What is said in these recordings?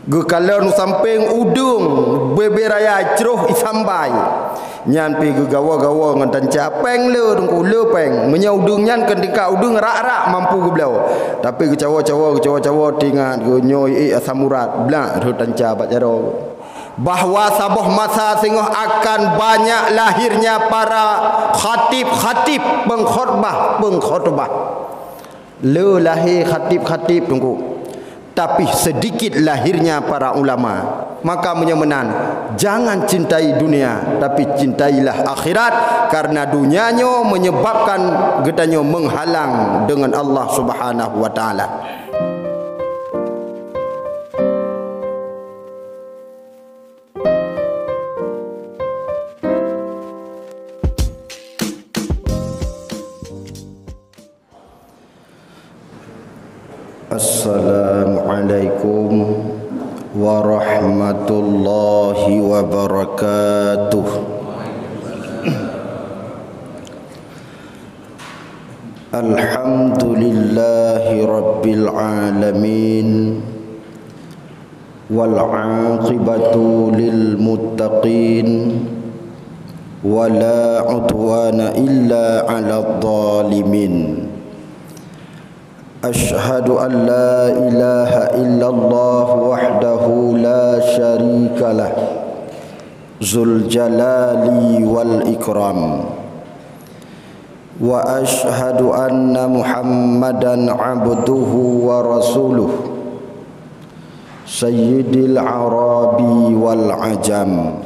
Gekala nu samping udung beberaya ceruh isambai. Nyan pi gegawa-gawa ngan tanca peng le dengku le peng. Menya udung nyan kendika udung rak-rak mampu ke belau. Tapi kecawa-cawa tingat ge nyoi asam urat blak ru tanca bat jaro. Bahawa sabuh masa sengah akan banyak lahirnya para khatib-khatib pengkhotbah. Le lahir khatib-khatib tunggu. Tapi sedikit lahirnya para ulama. Maka menyemenan, jangan cintai dunia, tapi cintailah akhirat, karena dunianya menyebabkan getanya menghalang dengan Allah Subhanahu wa taala. Assalamualaikum warahmatullahi wabarakatuh. Alhamdulillahi rabbil alamin, wal aqibatu lil muttaqin, wala udwana illa 'alal zalimin. Ashhadu an la ilaha illallah wahdahu la syarika lah, Zul jalali wal ikram. Wa ashhadu anna Muhammadan abduhu wa rasuluh, Sayyidil arabi wal ajam.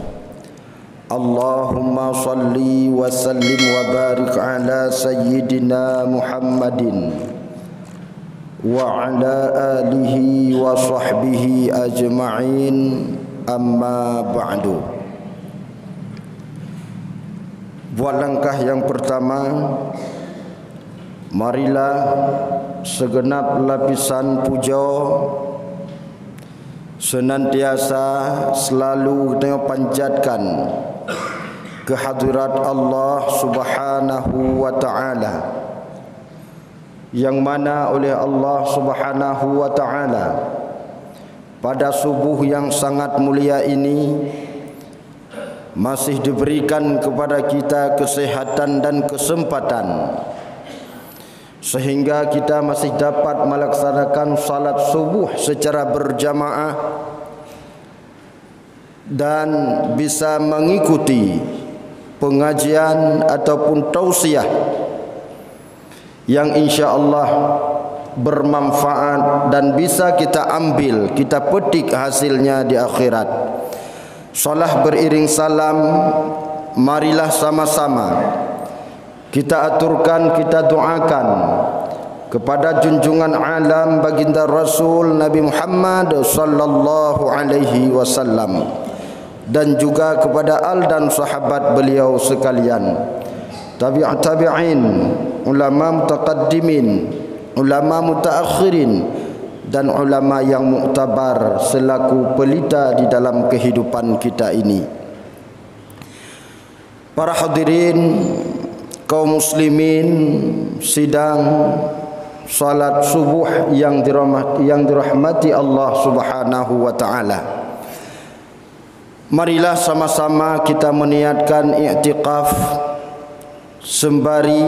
Allahumma salli wa sallim wa barik ala Sayyidina Muhammadin wa ala alihi wa sahbihi ajma'in, amma ba'du. Buat langkah yang pertama, marilah segenap lapisan puja senantiasa selalu kita panjatkan kehadirat Allah Subhanahu wa ta'ala, yang mana oleh Allah Subhanahu wa ta'ala pada subuh yang sangat mulia ini masih diberikan kepada kita kesehatan dan kesempatan sehingga kita masih dapat melaksanakan salat subuh secara berjamaah dan bisa mengikuti pengajian ataupun tausiah yang insya-Allah bermanfaat dan bisa kita ambil, kita petik hasilnya di akhirat. Salah beriring salam, marilah sama-sama kita aturkan, kita doakan kepada junjungan alam baginda Rasul Nabi Muhammad sallallahu alaihi wasallam, dan juga kepada al dan sahabat beliau sekalian, tabi'in, ulama mutaqaddimin, ulama mutaakhirin, dan ulama yang muktabar selaku pelita di dalam kehidupan kita ini. Para hadirin kaum muslimin, sidang salat subuh yang dirahmati Allah Subhanahu wa taala. Marilah sama-sama kita meniatkan i'tikaf sembari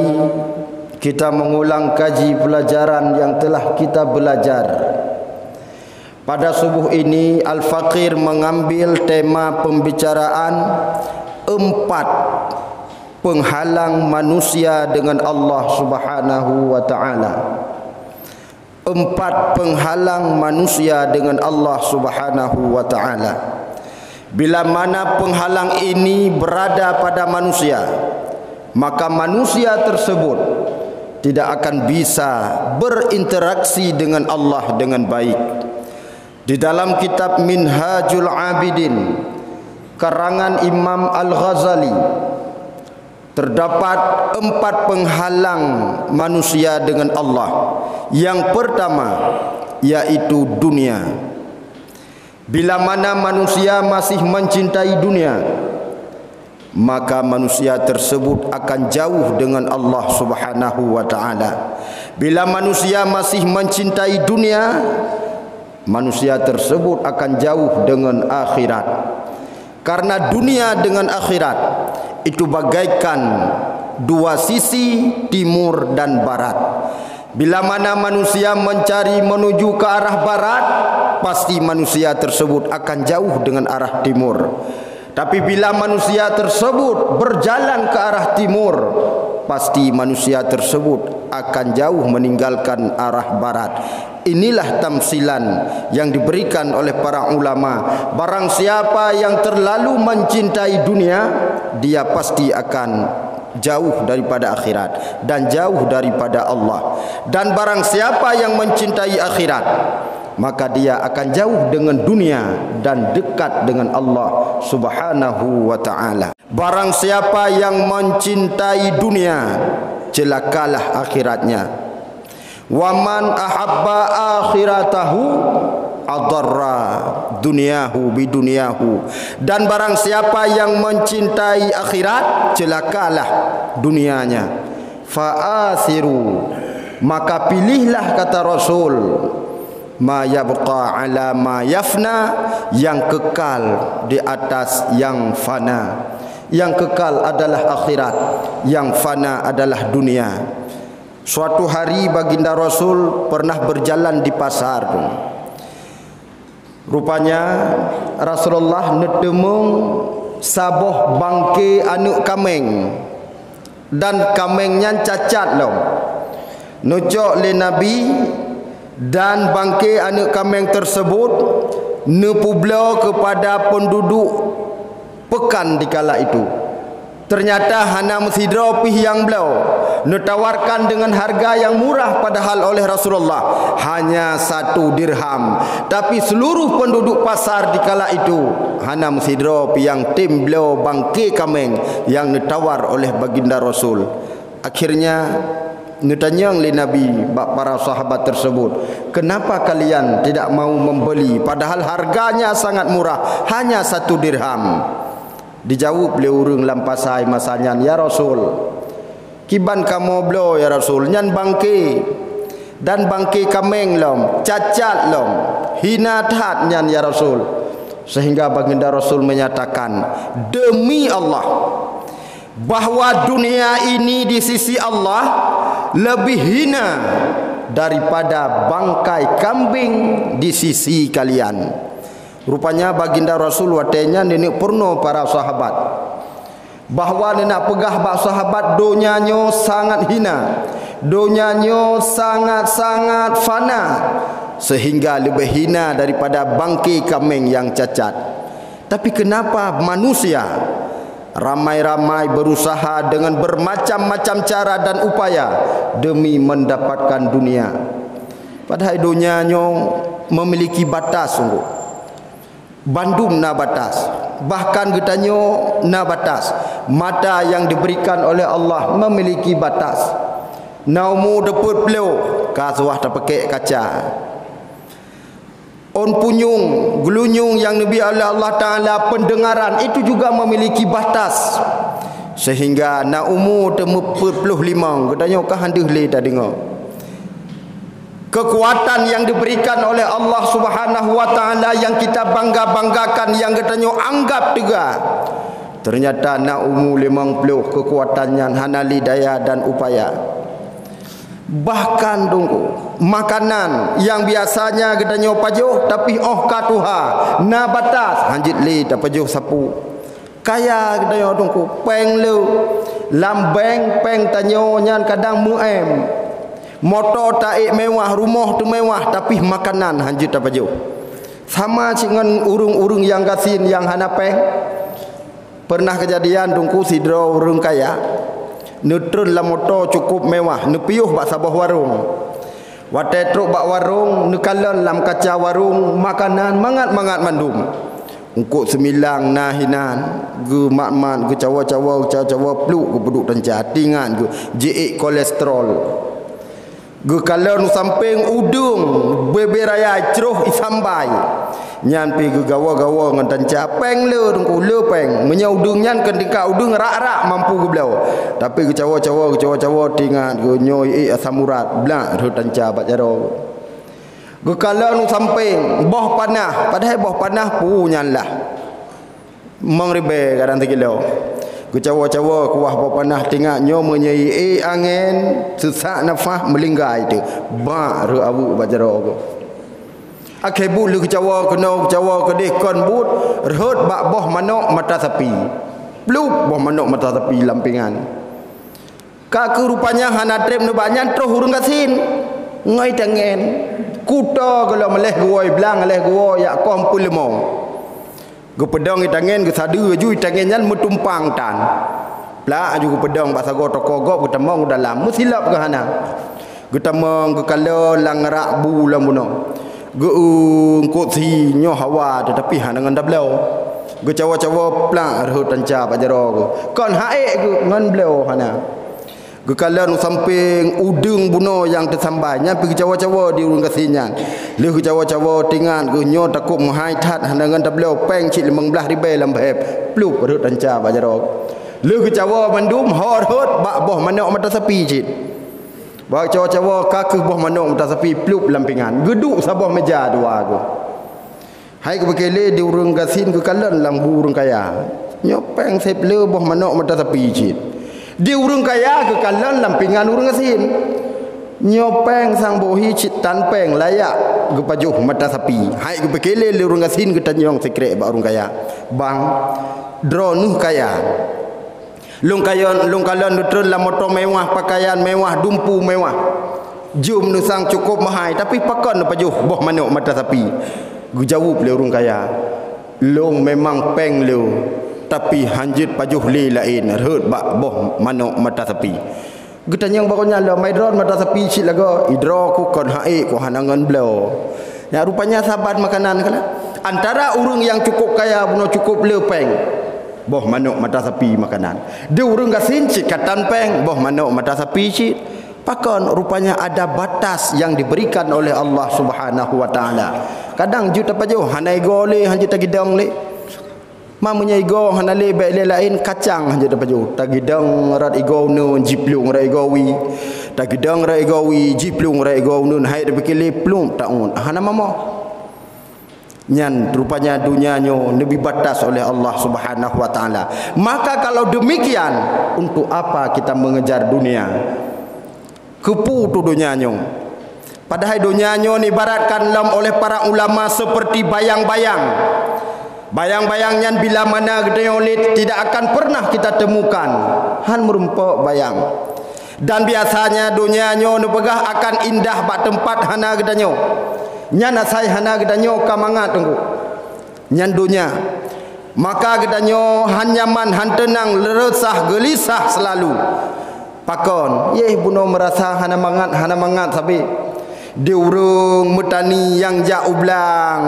kita mengulang kaji pelajaran yang telah kita belajar. Pada subuh ini Al-Faqir mengambil tema pembicaraan 4 penghalang manusia dengan Allah Subhanahu wa taala. 4 penghalang manusia dengan Allah Subhanahu wa taala. Bila mana penghalang ini berada pada manusia, maka manusia tersebut tidak akan bisa berinteraksi dengan Allah dengan baik. Di dalam kitab Minhajul Abidin karangan Imam Al-Ghazali terdapat 4 penghalang manusia dengan Allah. Yang pertama yaitu dunia. Bila mana manusia masih mencintai dunia, maka manusia tersebut akan jauh dengan Allah Subhanahu wa taala. Bila manusia masih mencintai dunia, manusia tersebut akan jauh dengan akhirat. Karena dunia dengan akhirat itu bagaikan dua sisi timur dan barat. Bila mana manusia mencari menuju ke arah barat, pasti manusia tersebut akan jauh dengan arah timur. Tapi bila manusia tersebut berjalan ke arah timur, pasti manusia tersebut akan jauh meninggalkan arah barat. Inilah tamsilan yang diberikan oleh para ulama. Barang siapa yang terlalu mencintai dunia, dia pasti akan jauh daripada akhirat dan jauh daripada Allah. Dan barang siapa yang mencintai akhirat, maka dia akan jauh dengan dunia dan dekat dengan Allah Subhanahu wa ta'ala. Barang siapa yang mencintai dunia, celakalah akhiratnya. Wa man ahabba akhiratahu adarra dunyahu bidunyahu. Dan barang siapa yang mencintai akhirat, celakalah dunianya. Fa'athiru, maka pilihlah, kata Rasul, ma yabqa ala ma yafna, yang kekal di atas yang fana. Yang kekal adalah akhirat, yang fana adalah dunia. Suatu hari baginda Rasul pernah berjalan di pasar. Rupanya Rasulullah netemung saboh bangke anu kameng, dan kamengnya cacat loh. Nucok le Nabi, dan bangke anu kameng tersebut nepublo kepada penduduk pekan di kala itu. Ternyata hana msidro pih yang beliau netawarkan dengan harga yang murah, padahal oleh Rasulullah hanya 1 dirham. Tapi seluruh penduduk pasar di kala itu hana msidro pih yang tim beliau bangke kameng yang netawar oleh baginda Rasul. Akhirnya ditanya oleh Nabi para sahabat tersebut, kenapa kalian tidak mau membeli padahal harganya sangat murah, hanya 1 dirham? Dijawab oleh urang lampasai masanya, ya Rasul, kiban kamu belo ya Rasul, nyan bangke dan bangke kameng lom, cacat lom, hina tat nyan ya Rasul. Sehingga baginda Rasul menyatakan, demi Allah, bahwa dunia ini di sisi Allah lebih hina daripada bangkai kambing di sisi kalian. Rupanya baginda Rasul watenya nenek purno para sahabat bahwa nenek pegah bak sahabat donyanya sangat hina, donyanya sangat-sangat fana, sehingga lebih hina daripada bangkai kambing yang cacat. Tapi kenapa manusia ramai-ramai berusaha dengan bermacam-macam cara dan upaya demi mendapatkan dunia, padahal dunianya memiliki batas sungguh. Bandum na batas, bahkan getanyo na batas. Mata yang diberikan oleh Allah memiliki batas. Naumu deput beliau kasuah terpekek kaca. On punyung, gelunyung yang Nabi Allah Ta'ala pendengaran itu juga memiliki batas. Sehingga naumu temu 45 getanyo kahandeh le dah dengar. Kekuatan yang diberikan oleh Allah Subhanahu wa ta'ala yang kita bangga-banggakan, yang katanya anggap juga, ternyata nak umur 50 kekuatannya hanali daya dan upaya. Bahkan tunggu makanan yang biasanya katanya pajuh, tapi katuha na batas hanjit li tak pajuh sapu kaya katanya tunggu peng lu lambeng peng tanyo nyan kadang muem. Motor taik mewah, rumah tu mewah, tapi makanan hanjut apa jauh. Sama dengan urung-urung yang kasin yang hanapeng. Pernah kejadian tungku sidro urung kaya, netrun la motor cukup mewah, nepiuh bak sabah warung. Watai truk bak warung, nekalon lam kaca warung makanan mangat-mangat mandum. Ungkuk semilang nahinan, ge mak-mak, ge cawa-cawa peluk ge beduk tenca, tingan ge jeik kolesterol. Ge kalon samping udung bebe raya ceruh isambai nyan pi ge gawa-gawa ngan tanca peng le dengku le peng menya udung nyan ketika udung rak-rak mampu ge blau, tapi ge cawa-cawa tingat ge nyoi asam urat blak ru tanca bak jaro. Gekala nu samping boh panah, padahal boh panah punya lah. Mengribe kadang tegilo. Gecawa-cawa kuah boh panah tengah nyo menyai angin sesak nafas melinggai tu. Ba re abu bajaro ko. Akhir bu lu kecawa kena kecawa kedih kon but rehut bak boh manok mata sapi. Bluk boh manok mata sapi lampingan. Ka rupanya hana trip nu banyak terus urung kasin. Ngai tangen. Kuta kalau meleh goi belang meleh goi ya kom pulmo. Go pedang i tangen go sadu ju tangen nyan metumpang tan. Pla ju go pedang bahasa go toko go betemong dalam musilap ke hana. Go temong go kala langrak bu lamuno. Go kot si nyo hawa tetapi hanangan dablau. Go cawa-cawa pla rehut tanca pajaro go. Kon hae go ngan blau hana. Gekala nu samping udung buno yang tersambainya pergi cawa-cawa di urung kasinyan. Leh cawa-cawa tingan ke nyo takut mahai tat handangan tablau peng cik 15,000 lambep pluk rut tanca bajarok. Leh cawa mandum hor hot bak boh manok mata sapi cik. Bak cawa-cawa kakuh boh manok mata sapi pluk lampingan. Geduk sabah meja dua go. Hai ke bekele di urung kasin ke kalan lambu urung kaya. Nyo peng sep le boh manok mata sapi cik. Di urung kaya ke kalan lampingan urung asin nyopeng sang bohi cit tanpeng layak ke pajuh mata sapi hai ke bekele le urung asin ke tanyong sekret ba urung kaya bang dronuh kaya lung kalon betul la motor mewah pakaian mewah dumpu mewah jum nu sang cukup mahai tapi pakon pajuh boh manok mata sapi gujawab le urung kaya long memang peng le tapi hanjit pajuh li lain rehut bak boh manok mata sapi getanyang barunya la maidron mata sapi cik laga idro ku kon hae ku hanangan blau ya rupanya sahabat makanan kala antara urang yang cukup kaya buno cukup lepeng boh manok mata sapi makanan de urang gasin cik katan peng boh manok mata sapi cik pakon rupanya ada batas yang diberikan oleh Allah Subhanahu wa taala kadang juta pajuh hanai gole hanjit tagidang le mamanya igo hanale baik lain kacang hanya dapat jo tagidang rat igo nu jiplung ra igowi tagidang ra igowi jiplung ra igo nun hai de bekile plum taun hana mama nyan rupanya dunianyo lebih batas oleh Allah Subhanahu wa taala maka kalau demikian untuk apa kita mengejar dunia kepu tu dunianyo padahal dunianyo ibaratkan oleh para ulama seperti bayang-bayang bayang-bayangnya bila mana gedeolit tidak akan pernah kita temukan han merumpok bayang dan biasanya dunianyo nepegah akan indah bak tempat hana gedanyo nyan asai hana gedanyo kamangat tunggu nyan dunia maka gedanyo han nyaman han tenang resah gelisah selalu pakon ye buno merasa hana mangat sabi diurung metani yang jauh belang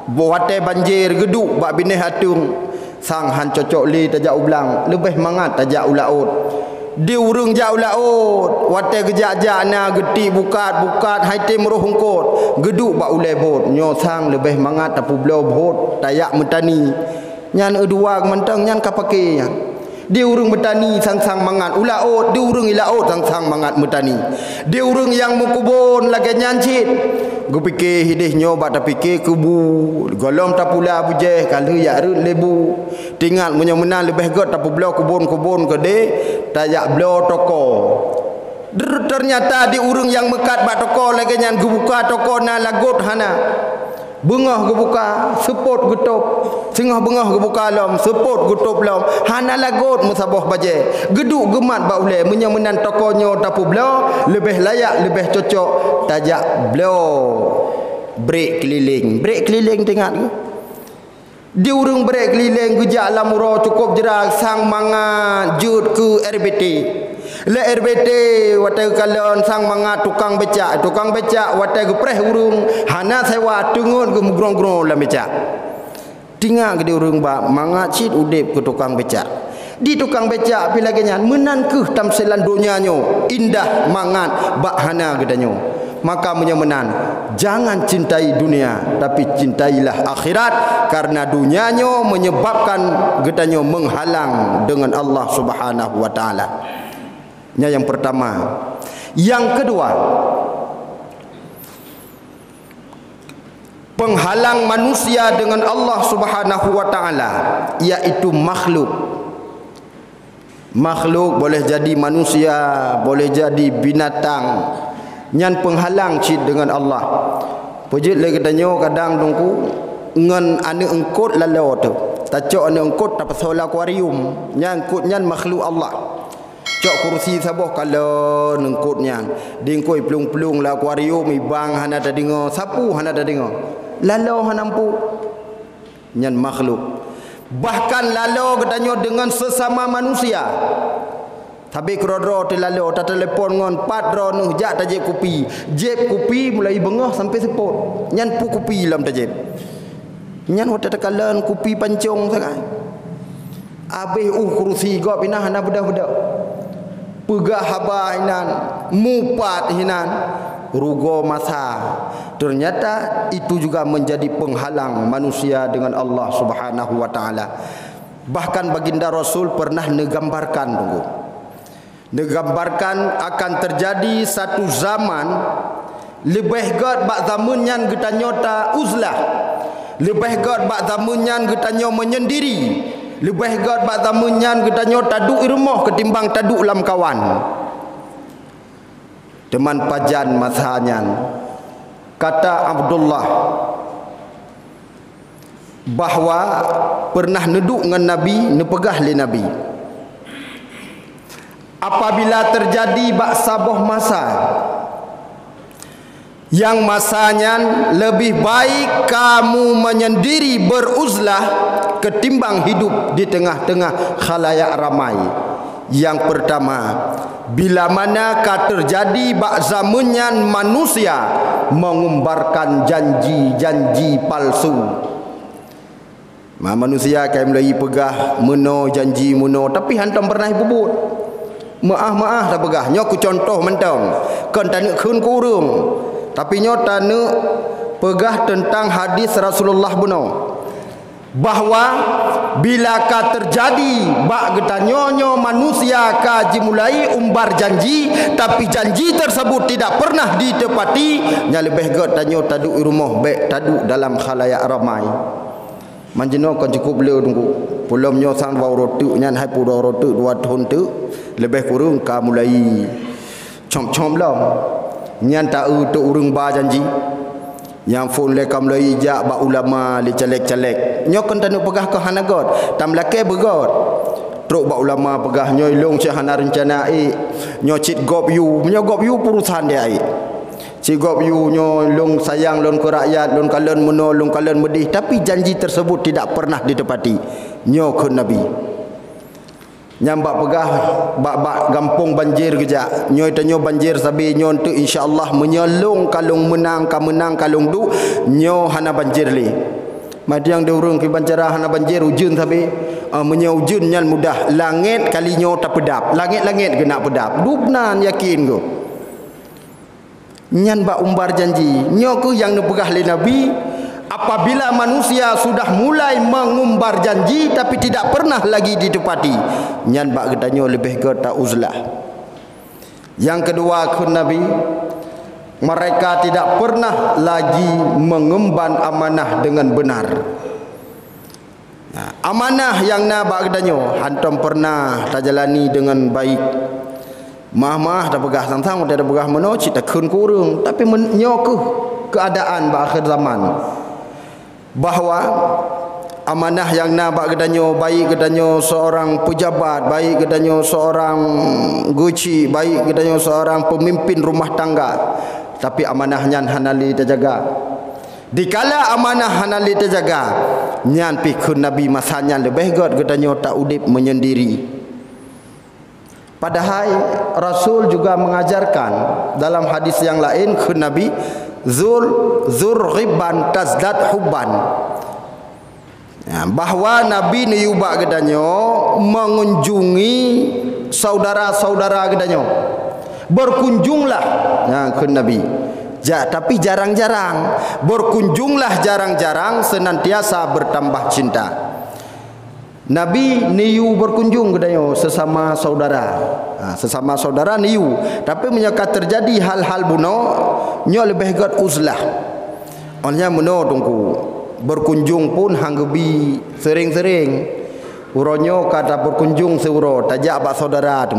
buate banjir geduk bak bineh atung sang han cocok li tajak ulang lebih mangat tajak ulaut di urung jau laut wate gejak-jakna geti bukat haite meruh hungkot geduk bak ulai bot nyo sang lebih mangat tapu blau bot tayak metani nyan edua mentang nyan kapake nyan di urung metani sang-sang mangat ulaut di urung ilaut sang-sang mangat metani di urung yang mukubon lagi nyancit gue fikir hidih nyoba tak fikir kubu golong tapula bujeh kalau ya lebu tinggal punya menang lebih god tapu belau kubun gede tayak belau toko ternyata di urung yang mekat bak toko lagi nyan gue buka toko na lagut hana bengah gue buka sepot gutup singah bengah gue buka lom sepot gutup lom hana lagut musabah baje geduk gemat bak ule menyan tokonyo tapu belau lebih layak lebih cocok tajak belau break keliling tengok ke di urung break keliling gejak lamuro cukup jerak sang mangat jud ke RBT le RBT watai kalon sang mangat tukang becak watai gepreh urung hana sewa tungun ke mugrong-grong la becak tinggal ke di urung bak mangat cit udip ke tukang becak di tukang becak bila genyan menan ke tamselan dunianyo indah mangat bak hana gedanyo maka menyemenan jangan cintai dunia tapi cintailah akhirat karena dunianyo menyebabkan gedanyo menghalang dengan Allah Subhanahu wa taala. Yang pertama. Yang kedua, penghalang manusia dengan Allah Subhanahu wa taala, iaitu makhluk. Makhluk boleh jadi manusia, boleh jadi binatang, nyan penghalang cid dengan Allah. Pujit lagi katanya kadang dongku ngan ane engkut lalau tu. Tacok ane engkut tak pasal akuarium. Nyan engkut nyan makhluk Allah. Cok kursi saboh kalau engkutnya. Dingkoi pelung-pelung la akuarium ibang hana ada dengar, sapu hana ada dengar. Lalau hana nampu. Nyan makhluk. Bahkan lalau katanya dengan sesama manusia. Tapi kerodro tu lalu tak telefon ngon pat ro nu jak tajib kopi. Jeb kopi mulai bengah sampai sepot. Nyan pu kopi lam tajib. Nyan hotel tekalan kopi pancong sangat. Habis kursi gop inah hana budak-budak. Pegah haba hinan, mupat hinan, rugo masa. Ternyata itu juga menjadi penghalang manusia dengan Allah Subhanahu wa taala. Bahkan baginda Rasul pernah negambarkan tunggu. Digambarkan akan terjadi satu zaman lebih god bak zaman nyan getanyo ta uzlah, lebih god bak zaman nyan getanyo menyendiri, lebih god bak zaman nyan getanyo taduk rumah ketimbang taduk lam kawan. Teman pajan masahanyan kata Abdullah bahwa pernah neduk dengan Nabi, nepegah le Nabi. Apabila terjadi bak saboh masa yang masanya lebih baik kamu menyendiri beruzlah ketimbang hidup di tengah-tengah khalayak ramai. Yang pertama, bila mana terjadi bak zamannya manusia mengumbarkan janji-janji palsu. Manusia kayak mulai pegah meno janji meno tapi hantam pernah bubut. Maaf tak pegah. Nyo ku contoh mentang. Kan tak nak kun kurung. Tapi nyo tak nak pegah tentang hadis Rasulullah buno. Bahawa bila ka terjadi bak getanyonyo manusia kaji mulai umbar janji tapi janji tersebut tidak pernah ditepati, nya lebih god tanyo taduk rumah baik taduk dalam khalayak ramai. Manjeno kan cukup beliau tunggu. Pulau nyo sang bau rotu nyan hai pu rotu 2 tahun tu lebih kurang ka mulai com-com lam. Nyan tak tu urang ba janji. Yang phone le kam lai jak ba ulama le calek-calek. Nyo kan tanu pegah ke hanagot. Tam lake begot. Truk ba ulama pegah nyo long ceh hana rencana nyo cit gop you. Nyo gop you urusan dia si gop you nyo long sayang lon ke rakyat lon kalen menolong kalen medih tapi janji tersebut tidak pernah ditepati. Nyo ke Nabi nyambak pegah bak gampung banjir kejak nyo tanyo banjir sabi nyo tu insyaallah menyolong kalung menang kalung du nyo hana banjir li madiang de urang ki bancara hana banjir ujun sabi menyau ujun nyan mudah langit kali nyo tak pedap langit-langit kena pedap dubnan yakin go nyan bak umbar janji nyo ku yang nepegah le Nabi. Apabila manusia sudah mulai mengumbar janji tapi tidak pernah lagi ditepati, nyan bak gedanyo lebih ke tak uzlah. Yang kedua kun Nabi, mereka tidak pernah lagi mengemban amanah dengan benar. Amanah yang na bak gedanyo hantam pernah tak jalani dengan baik. Mah tak pegah sang-sang tak pegah meno cita kun kurung tapi menyokuh keadaan bak akhir zaman. Bahawa amanah yang na bak gedanyo baik gedanyo seorang pejabat, baik gedanyo seorang guci, baik gedanyo seorang pemimpin rumah tangga, tapi amanahnya hanali terjaga. Dikala amanah hanali terjaga, nyan pikun Nabi masanya lebih god gedanyo tak udip menyendiri. Padahal Rasul juga mengajarkan dalam hadis yang lain kun Nabi Zurriban tazdad hubban, bahawa Nabi ni ubak gedanyo mengunjungi saudara-saudara gedanyo. Berkunjunglah ke Nabi. Tapi jarang-jarang. Berkunjunglah jarang-jarang, senantiasa bertambah cinta. Nabi niu berkunjung gedanyo sesama saudara. Sesama saudara niu, tapi menyaka terjadi hal-hal buno nyo lebih god uzlah. Olehnya meno tungku berkunjung pun hanggebi sering-sering uronyo kata berkunjung seuro tajak bak saudara tu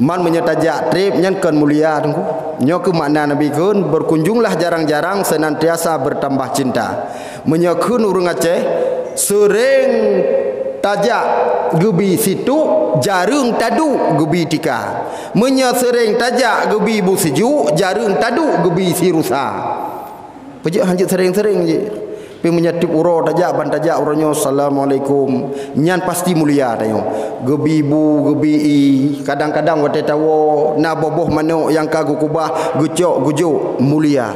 man menyetajak trip nyan kan mulia tungku nyo ke makna nabi kun berkunjunglah jarang-jarang senantiasa bertambah cinta menyakun urang Aceh sering tajak gebi situ jarung tadu gebi tika menya sering tajak gebi bu sejuk jarung tadu gebi si rusa pejak hanjut sering-sering je pi menyatip uro tajak ban tajak uronyo assalamualaikum nyan pasti mulia tayo gebi bu gebi i kadang-kadang wate tawo na boboh manuk yang kagu kubah gucok gujuk mulia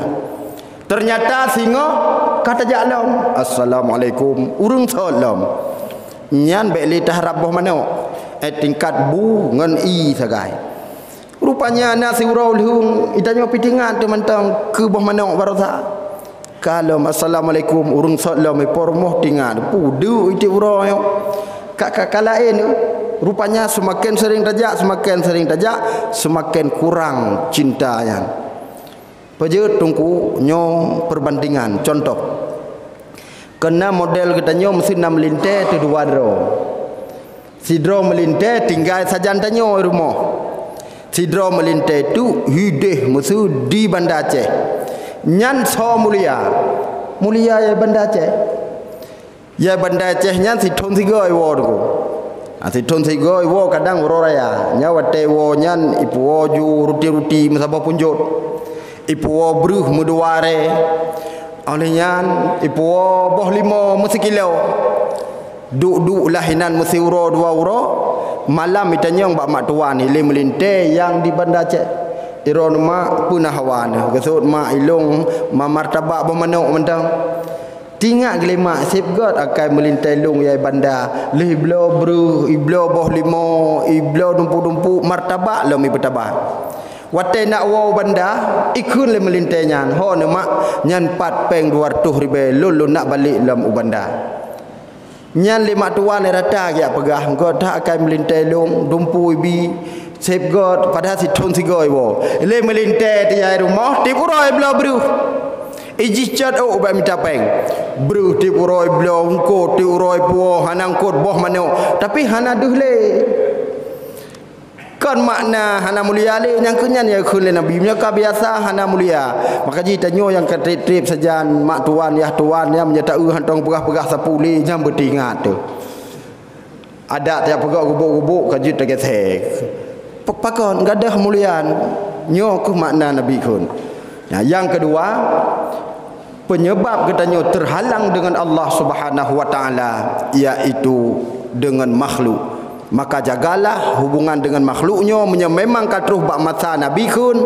ternyata singo kata jalom assalamualaikum urung salam nyan bek litah raboh manuk tingkat bu ngan i sagai rupanya nasi urau lhung itanyo pitingan tu mentang ke boh manuk barosa kalau assalamualaikum urung salam pormoh tingan pudu iti urau yo kak kalain rupanya semakin sering tajak semakin kurang cintanya peje tungku nyo perbandingan contoh kena model kita nyo mesin nam melinte tu dua dro sidro melinte tinggal sajan tanyo rumah sidro melinte tu hideh musuh di Banda Aceh nyan so mulia ya Banda Aceh ya Banda Aceh nyan si thon sigoi wo tu si thon sigoi wo kadang ro raya nyawate wo nyan ipu wo ju ruti masabah punjut ipu wo bruh muduare olehnya ipu wo boh limo musi kilo duk lahinan musi uro 2 euro malam itanyong bak mak tuan ile melinte yang di Banda Aceh iron mak punah hawan gesut mak ilung ma martabak bermanuk mentang tingak gele mak safeguard akai melintai lung yai banda lih blo bru iblo boh limo iblo dumpu martabak lo mi bertabak wate nak wow banda ikun le melintai nyan ho ne mak nyan 4 peng 200 ribu lulu nak balik lam ubanda nyan 5 tuan rata ya pegah engko tak akai melintai lung dumpu ibi safeguard pada si thon sigoi wo le melinte tiai rumah tipuroi blo bru iji chat o ba minta peng bru tipuroi blo engko tipuroi puo hanang kot boh manuk tapi hana duh le kan makna hana mulia le yang kenyan ya khun le nabi nya ka biasa hana mulia maka ji tanyo yang ka trip sajan mak tuan ya menyata hantong pegah-pegah sapuli jam bertingat tu ada tiap pegak gubuk-gubuk kajit tegek pakon gadah mulian nyo ke makna nabi kun nah, yang kedua penyebab katanya terhalang dengan Allah Subhanahu wa taala iaitu dengan makhluk maka jagalah hubungan dengan makhluknya memang katruh bak masa nabi kun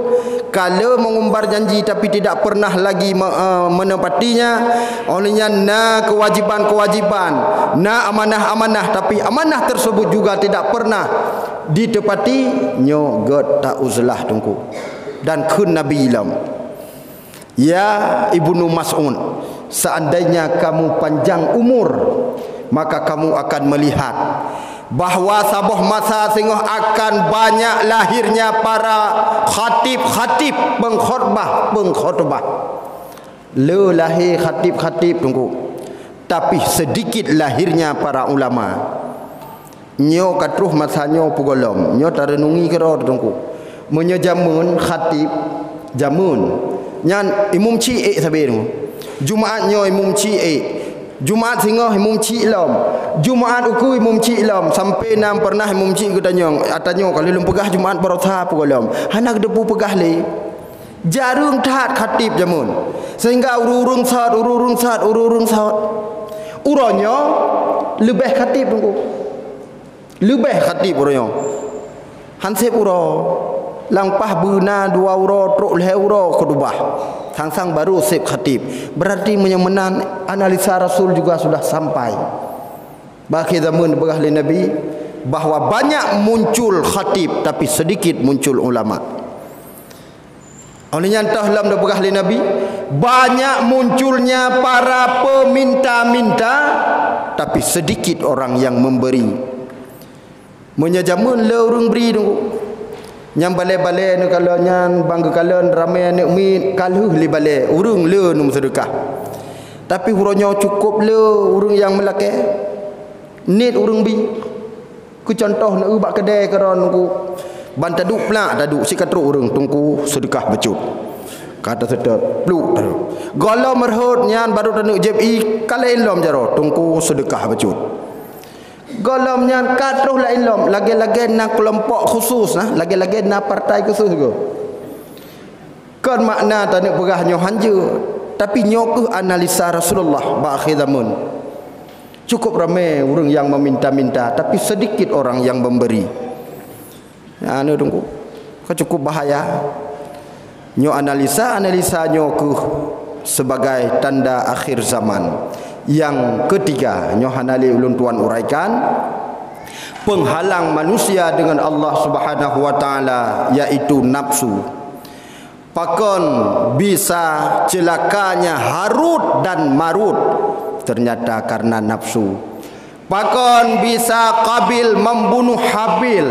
kalau mengumbar janji tapi tidak pernah lagi menepatinya olehnya na kewajiban na amanah tapi amanah tersebut juga tidak pernah ditepati nyo god tak uzlah tungku dan kun nabi ilam ya Ibnu Mas'ud seandainya kamu panjang umur maka kamu akan melihat bahawa sabuh masa singgoh akan banyak lahirnya para khatib pengkhotbah le lahir khatib tunggu tapi sedikit lahirnya para ulama nyo katruh masanyo pugolom nyo tarenungi kero tunggu menyejamun khatib jamun nyan imum ci sabe Jumaat nyo imum ci Jumaat singoh imum ci lom Jumaat uku imum ci lom sampai nam pernah imum ci gutanyong atanyo kalau lum pegah Jumaat barotha pugolom hanak depu pegah le jarung tat khatib jamun sehingga ururung sat uronyo lebih khatib tunggu lebih khatib uronyo hansep uro langpah buna 2 euro truk 2 euro kedubah sang baru sep khatib berarti menyemenan analisa Rasul juga sudah sampai bagi zaman begah Nabi bahwa banyak muncul khatib tapi sedikit muncul ulama olehnya entah dalam begah Nabi banyak munculnya para peminta-minta tapi sedikit orang yang memberi menyajamun le urang beri tunggu Nyam balik-balik ni kalau nyan bangga kalau ramai anak mi kaluh li balik urung le nu sedekah. Tapi huronya cukup le urung yang melake. Nit urung bi. Ku contoh nak ubak kedai karon ku ban taduk pula taduk si katruk urung tungku sedekah becut. Kata sedek pluk taduk. Golo merhut nyan baru tanuk JBI kalain lom jaro tungku sedekah becut. Golom nyan katruh la ilom lagi-lagi na kelompok khusus nah lagi-lagi na partai khusus go kan makna tanik perah nyo hanja tapi nyo analisa Rasulullah ba akhir zaman cukup ramai orang yang meminta-minta tapi sedikit orang yang memberi anu tunggu cukup bahaya nyo analisa nyo sebagai tanda akhir zaman. Yang ketiga, nyohanali ulun tuan uraikan penghalang manusia dengan Allah Subhanahu wa taala yaitu nafsu. Pakon bisa celakanya Harut dan Marut ternyata karena nafsu. Pakon bisa Qabil membunuh Habil.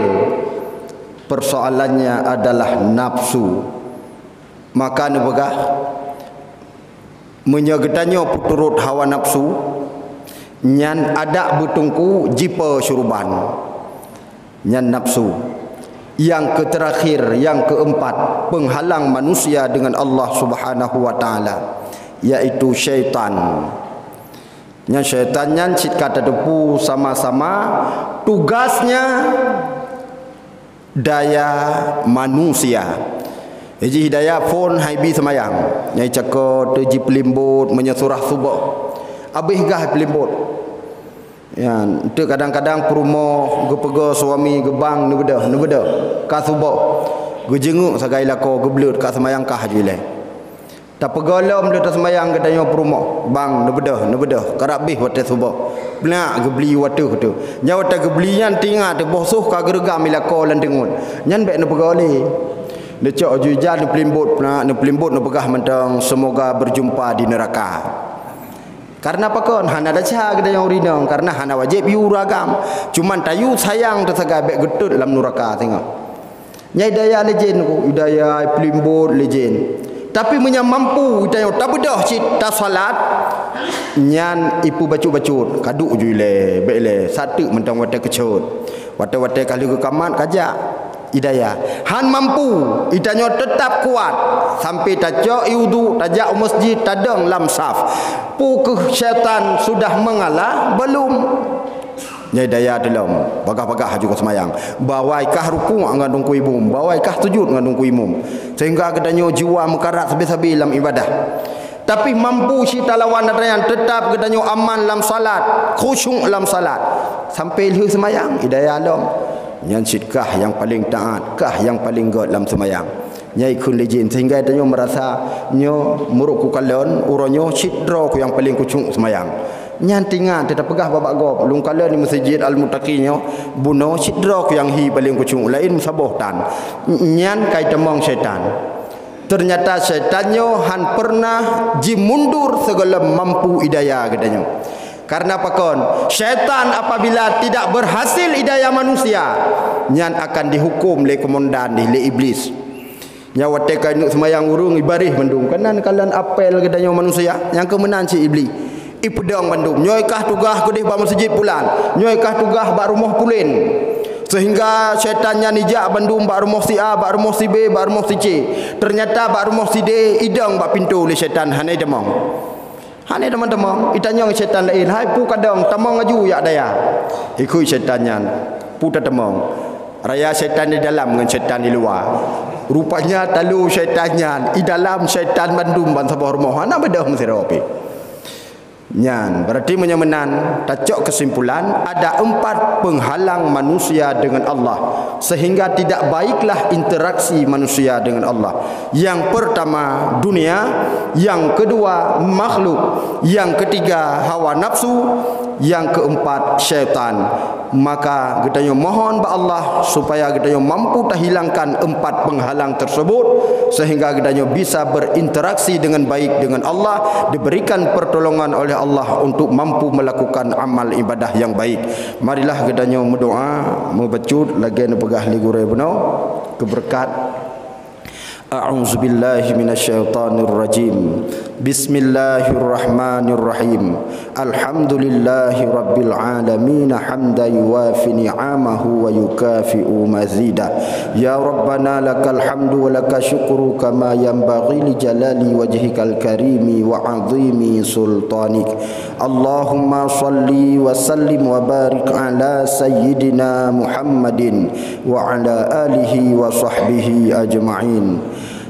Persoalannya adalah nafsu. Maka nebegah menyagetannya puturut hawa nafsu nyan ada betungku jipa syurban nyan nafsu. Yang terakhir, yang keempat, penghalang manusia dengan Allah Subhanahu wa taala yaitu syaitan. Nyan syaitan nyan cit kata depu sama-sama tugasnya daya manusia. Haji Hidayah phone haibi semayang. Nyai cakap terji pelimbut menyesurah subuh. Habis gah pelimbut. Ya, tu kadang-kadang perumoh gepega suami gebang nu beda ka subuh. Gejenguk sagai lako geblut ka semayang kah jile. Tak pegolom le semayang ke tanya perumoh. Bang nu beda karab bih wate subuh. Benak gebli wate tu. Nya wate gebli nyan tinggal te bosuh ka geregam ilako lendengun. Nyan bek nu pegole. Dia cak jujan ni pelimbut ni pegah mentang semoga berjumpa di neraka. Karena apa kon hana dah cah kita yang urinang karena hana wajib yu ragam. Cuman tayu sayang tersagai bek getut dalam neraka tengok. Nyai daya legend ku, daya pelimbut legend. Tapi menyam mampu kita yang tak bedah cit tak salat. Nyan ipu bacut-bacut kaduk ju le bek le satu mentang wate kecut. Wate-wate kali ke kamat kajak. Hidayah han mampu itanya tetap kuat sampai tajak wudu tajak masjid tadang lam saf pu ke syaitan sudah mengalah belum Nyai daya dalam bagah-bagah juga semayang bawaikah ruku' dengan dungku imum bawaikah sujud dengan dungku imum sehingga kedanyo jiwa mekarat sabi-sabi dalam ibadah tapi mampu cita lawan yang tetap kedanyo aman dalam salat khusyuk dalam salat sampai leh semayang hidayah alam yang sitkah yang paling taat kah yang paling god dalam semayang nyai kun lejin sehingga dia merasa nyo muruk ku kalon uronyo cidro ku yang paling kucung semayang nyan tingan tetap pegah babak gob lung kalon di masjid al-muttaqinyo buno cidro ku yang hi paling kucung lain saboh tan nyan kai temong syaitan ternyata syaitanyo han pernah jimundur segala mampu hidayah katanya. Karena apa kon? Syaitan apabila tidak berhasil hidayah manusia, nyan akan dihukum oleh komandan oleh iblis. Nyawa teka nuk semayang urung ibarih bandung. Kanan kalian apel kedanya manusia yang kemenan si iblis. Ipedang bandung. Nyoikah tugah kedih ba masjid pulan. Nyoikah tugah ba rumah pulin. Sehingga syaitannya nijak bandung ba rumah si A, ba rumah si B, ba rumah si C. Ternyata ba rumah si D idang ba pintu oleh syaitan hanai demang. Hanya teman-teman, itanya syaitan lain. Hai pu kadang tamang ngaju ya daya. Ikut syaitannya, pu temang. Raya syaitan di dalam dengan syaitan di luar. Rupanya talu syaitannya di dalam syaitan bandum ban sebuah rumah. Ana bedah mesti rapi. Nyan berarti menyamenan tacok kesimpulan ada 4 penghalang manusia dengan Allah sehingga tidak baiklah interaksi manusia dengan Allah. Yang pertama dunia, yang kedua makhluk, yang ketiga hawa nafsu, yang keempat syaitan. Maka kita mohon ba Allah supaya kita mampu hilangkan 4 penghalang tersebut sehingga kita bisa berinteraksi dengan baik dengan Allah, diberikan pertolongan oleh oleh Allah untuk mampu melakukan amal ibadah yang baik. Marilah kedanya berdoa, membacut lagi pegah ligure benar keberkat. A'udzu billahi minasyaitonir rajim. Bismillahirrahmanirrahim. Alhamdulillahi rabbil alamin hamdan yuwafi ni'amahu wa yukafi'u mazida. Ya rabbana lakal hamdu wa lakal syukru kama yanbaghi li jalali wajhikal karimi wa 'azimi sultanik. Allahumma shalli wa sallim wa barik ala sayyidina Muhammadin wa ala alihi wa sahbihi ajma'in.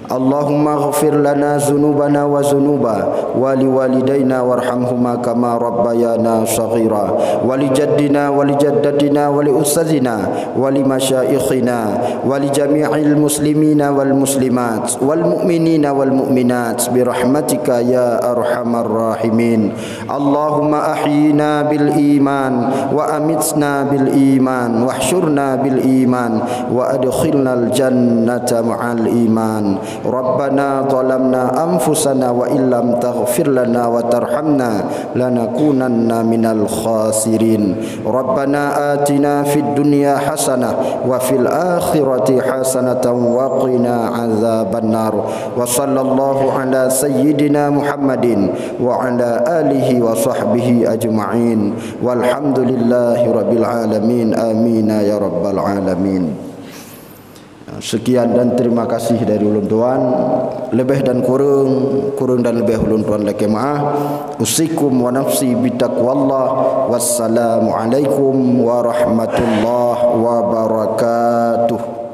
Allahumma ghafir lana zunubana wa zunuba wa liwalidayna warhamhuma kama rabbayana saghira wa li jaddina wa li jaddatina wa li ustadzina wa li masyaikhina wa li jami'il muslimina wal muslimat wal mu'minina wal mu'minat bi rahmatika ya arhamar rahimin. Allahumma ahyina bil iman wa amitna bil iman wahsyurna bil iman wa adkhilnal jannata ma'al iman. Rabbana zalamna anfusana wa illam taghfir lana wa tarhamna lanakunanna minal khasirin. Rabbana atina fid dunya hasanah wa fil akhirati hasanatan wa qina azabannar. Wa sallallahu ala sayyidina Muhammadin wa ala alihi wa sahbihi ajma'in. Walhamdulillahi rabbil alamin. Amin ya rabbal alamin. Sekian dan terima kasih dari ulun tuan. Lebih dan kurang dan lebih ulun tuan lagi maaf. Usikum wa nafsi bitaqwallah. Wassalamualaikum warahmatullahi wabarakatuh.